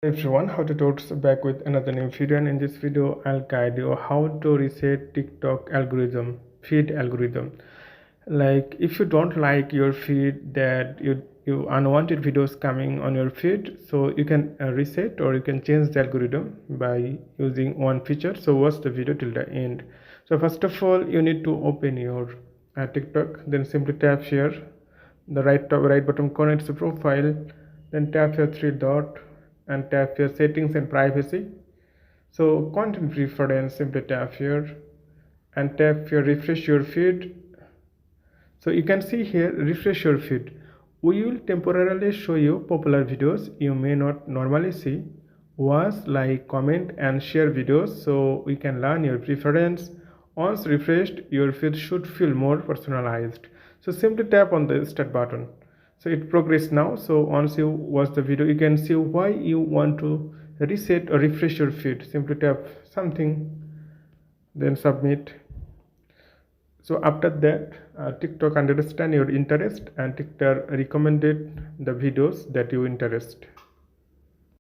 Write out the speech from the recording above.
Hey everyone, how to Totes back with another new video, and in this video I'll guide you how to reset TikTok algorithm, feed algorithm. Like if you don't like your feed that you unwanted videos coming on your feed, so you can reset or you can change the algorithm by using one feature. So watch the video till the end. So first of all, you need to open your TikTok, then simply tap here, the right bottom corner, it's a profile, then tap here three dot and tap here settings and privacy. So content preference, simply tap here and tap here refresh your feed. So you can see here refresh your feed. We will temporarily show you popular videos you may not normally see. Watch, like, comment and share videos so we can learn your preference. Once refreshed, your feed should feel more personalized. So simply tap on the start button. So it progress now. So once you watch the video, you can see why you want to reset or refresh your feed. Simply tap something, then submit. So after that, TikTok understand your interest and TikTok recommended the videos that you interest.